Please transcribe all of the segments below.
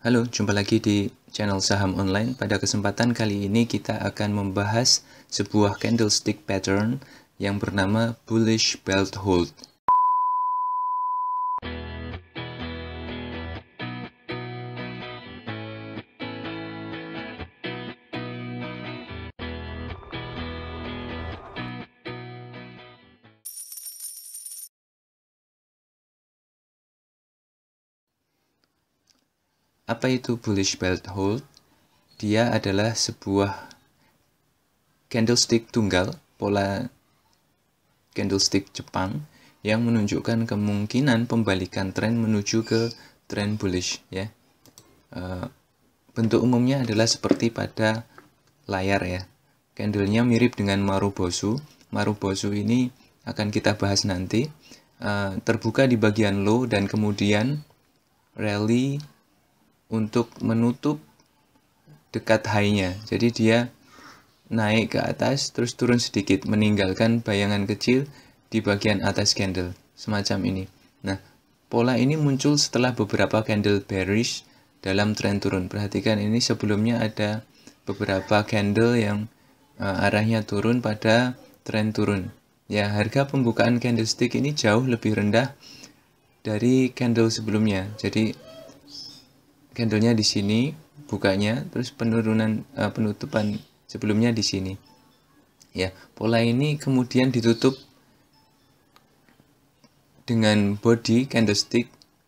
Halo, jumpa lagi di channel Saham Online. Pada kesempatan kali ini kita akan membahas sebuah candlestick pattern yang bernama Bullish Belt Hold. Apa itu Bullish Belt Hold? Dia adalah sebuah candlestick tunggal, pola candlestick Jepang yang menunjukkan kemungkinan pembalikan tren menuju ke tren bullish, ya. Bentuk umumnya adalah seperti pada layar, ya. Candlenya mirip dengan Marubozu. Marubozu ini akan kita bahas nanti. Terbuka di bagian low dan kemudian rally untuk menutup dekat high-nya. Jadi dia naik ke atas terus turun sedikit, meninggalkan bayangan kecil di bagian atas candle, semacam ini. Nah, pola ini muncul setelah beberapa candle bearish dalam tren turun. Perhatikan ini, sebelumnya ada beberapa candle yang arahnya turun pada tren turun. Ya, harga pembukaan candlestick ini jauh lebih rendah dari candle sebelumnya. Jadi candlenya di sini bukanya, terus penutupan sebelumnya di sini. Ya, pola ini kemudian ditutup dengan body candlestick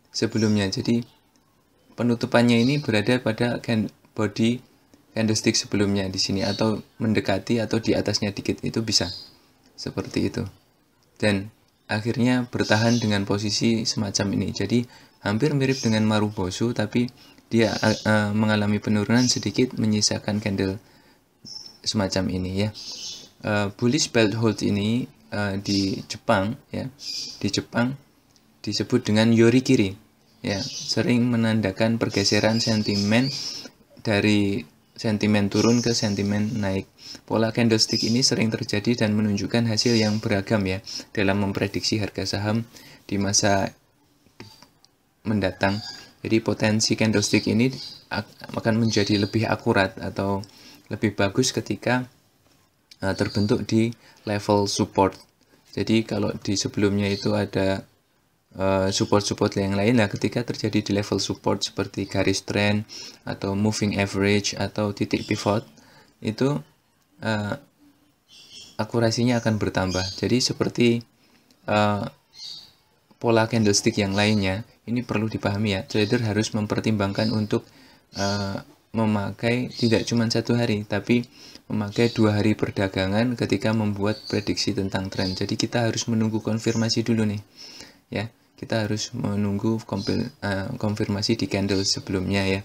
sebelumnya. Jadi penutupannya ini berada pada body candlestick sebelumnya di sini, atau mendekati atau di atasnya dikit, itu bisa seperti itu. Dan akhirnya bertahan dengan posisi semacam ini. Jadi hampir mirip dengan Marubozu, tapi dia mengalami penurunan sedikit, menyisakan candle semacam ini, ya. Bullish Belt Hold ini di Jepang, ya, di Jepang disebut dengan Yorikiri, ya, sering menandakan pergeseran sentimen dari sentimen turun ke sentimen naik. Pola candlestick ini sering terjadi dan menunjukkan hasil yang beragam, ya, dalam memprediksi harga saham di masa mendatang. Jadi potensi candlestick ini akan menjadi lebih akurat atau lebih bagus ketika terbentuk di level support. Jadi kalau di sebelumnya itu ada support-support yang lain, nah ketika terjadi di level support seperti garis trend atau moving average atau titik pivot, itu akurasinya akan bertambah. Jadi seperti pola candlestick yang lainnya, ini perlu dipahami, ya, trader harus mempertimbangkan untuk memakai tidak cuma 1 hari, tapi memakai 2 hari perdagangan ketika membuat prediksi tentang tren. Jadi kita harus menunggu konfirmasi dulu nih, ya. Kita harus menunggu konfirmasi di candle sebelumnya, ya.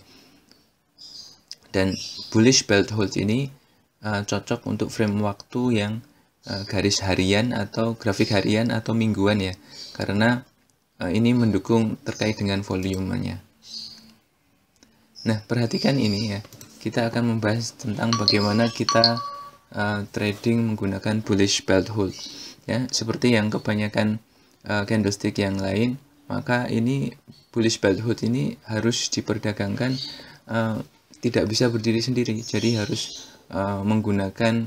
Dan bullish belt hold ini cocok untuk frame waktu yang garis harian atau grafik harian atau mingguan, ya, karena ini mendukung terkait dengan volumenya. Nah, perhatikan ini, ya. Kita akan membahas tentang bagaimana kita trading menggunakan bullish belt hold, ya. Seperti yang kebanyakan candlestick yang lain, maka ini bullish belt hold ini harus diperdagangkan, tidak bisa berdiri sendiri. Jadi harus menggunakan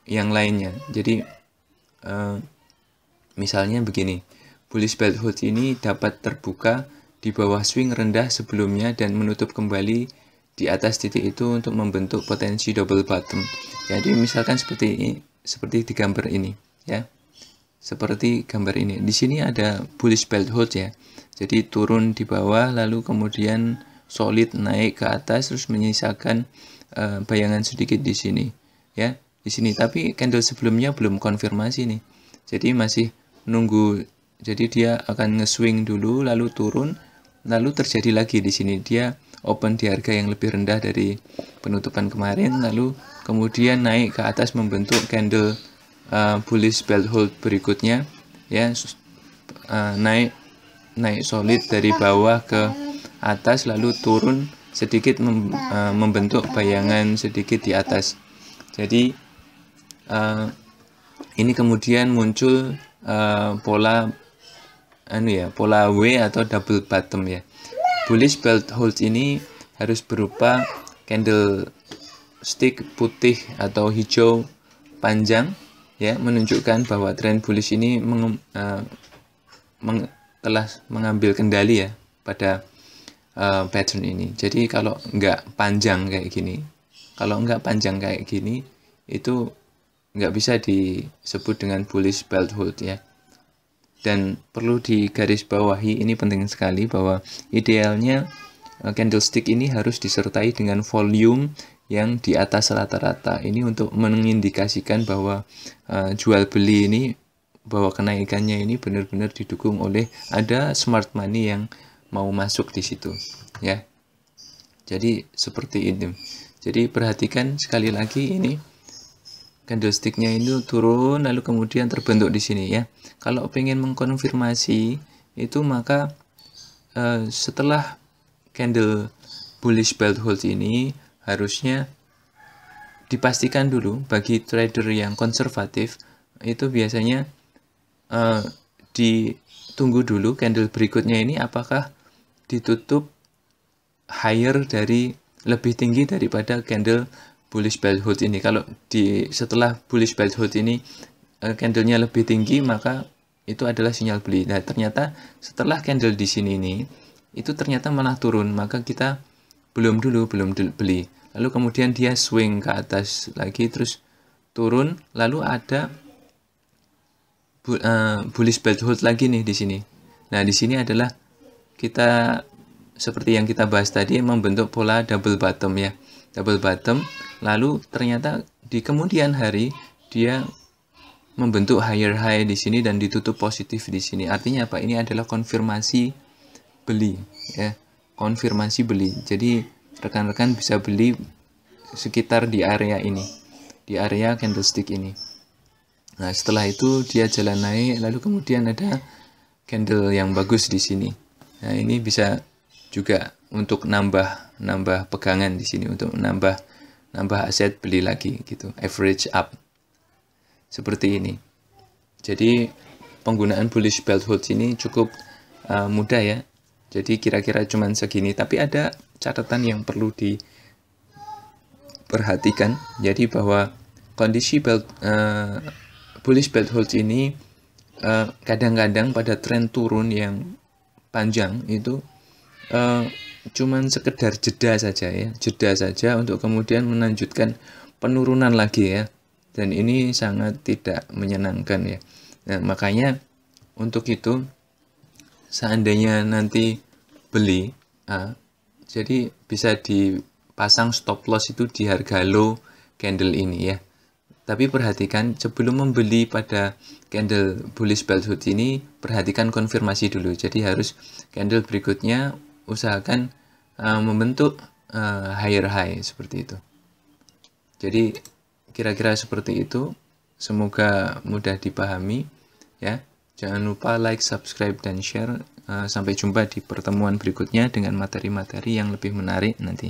yang lainnya. Jadi misalnya begini, bullish belt hold ini dapat terbuka di bawah swing rendah sebelumnya dan menutup kembali di atas titik itu untuk membentuk potensi double bottom. Jadi misalkan seperti di gambar ini, ya. Seperti gambar ini. Di sini ada bullish belt hold, ya. Jadi turun di bawah lalu kemudian solid naik ke atas terus menyisakan bayangan sedikit di sini, ya. Di sini, tapi candle sebelumnya belum konfirmasi nih. Jadi masih nunggu. Jadi dia akan nge-swing dulu lalu turun, lalu terjadi lagi di sini dia open di harga yang lebih rendah dari penutupan kemarin, lalu kemudian naik ke atas membentuk candle bullish belt hold berikutnya, ya. Naik solid dari bawah ke atas lalu turun sedikit membentuk bayangan sedikit di atas. Jadi ini kemudian muncul pola W atau double bottom, ya. bullish belt hold ini harus berupa candlestick putih atau hijau panjang ya, menunjukkan bahwa tren bullish ini telah mengambil kendali ya pada pattern ini. Jadi kalau nggak panjang kayak gini, itu nggak bisa disebut dengan bullish belt hold ya. Dan perlu digarisbawahi, ini penting sekali, bahwa idealnya candlestick ini harus disertai dengan volume yang di atas rata-rata. Ini untuk mengindikasikan bahwa jual beli ini, bahwa kenaikannya ini benar-benar didukung oleh ada smart money yang mau masuk di situ ya. Jadi seperti ini. Jadi perhatikan sekali lagi, ini candlesticknya itu turun lalu kemudian terbentuk di sini ya. Kalau pengen mengkonfirmasi itu, maka setelah candle bullish belt hold ini harusnya dipastikan dulu, bagi trader yang konservatif itu biasanya ditunggu dulu candle berikutnya ini apakah ditutup higher dari, lebih tinggi daripada candle bullish belt hold ini. Kalau setelah bullish belt hold ini candlenya lebih tinggi, maka itu adalah sinyal beli. Nah, ternyata setelah candle di sini ini itu ternyata malah turun, maka kita belum beli. Lalu kemudian dia swing ke atas lagi, terus turun, lalu ada bullish belt hold lagi nih di sini. Nah, di sini adalah kita seperti yang kita bahas tadi, membentuk pola double bottom ya. Double bottom, lalu ternyata di kemudian hari dia membentuk higher high di sini dan ditutup positif di sini. Artinya apa? Ini adalah konfirmasi beli ya. Konfirmasi beli. Jadi rekan-rekan bisa beli sekitar di area ini, di area candlestick ini. Nah, setelah itu dia jalan naik, lalu kemudian ada candle yang bagus di sini. Nah, ini bisa juga untuk nambah pegangan di sini, untuk nambah aset beli lagi gitu, average up seperti ini. Jadi penggunaan bullish belt hold ini cukup mudah ya. Jadi kira-kira cuman segini, tapi ada catatan yang perlu diperhatikan. Jadi bahwa kondisi bullish belt hold ini kadang-kadang pada tren turun yang panjang itu cuman sekedar jeda saja untuk kemudian melanjutkan penurunan lagi ya, dan ini sangat tidak menyenangkan ya. Nah, makanya untuk itu seandainya nanti beli, jadi bisa dipasang stop loss itu di harga low candle ini ya. Tapi perhatikan sebelum membeli pada candle bullish belt hold ini, perhatikan konfirmasi dulu. Jadi harus candle berikutnya usahakan membentuk higher high seperti itu. Jadi kira-kira seperti itu. Semoga mudah dipahami ya. Jangan lupa like, subscribe, dan share. Sampai jumpa di pertemuan berikutnya dengan materi-materi yang lebih menarik nanti.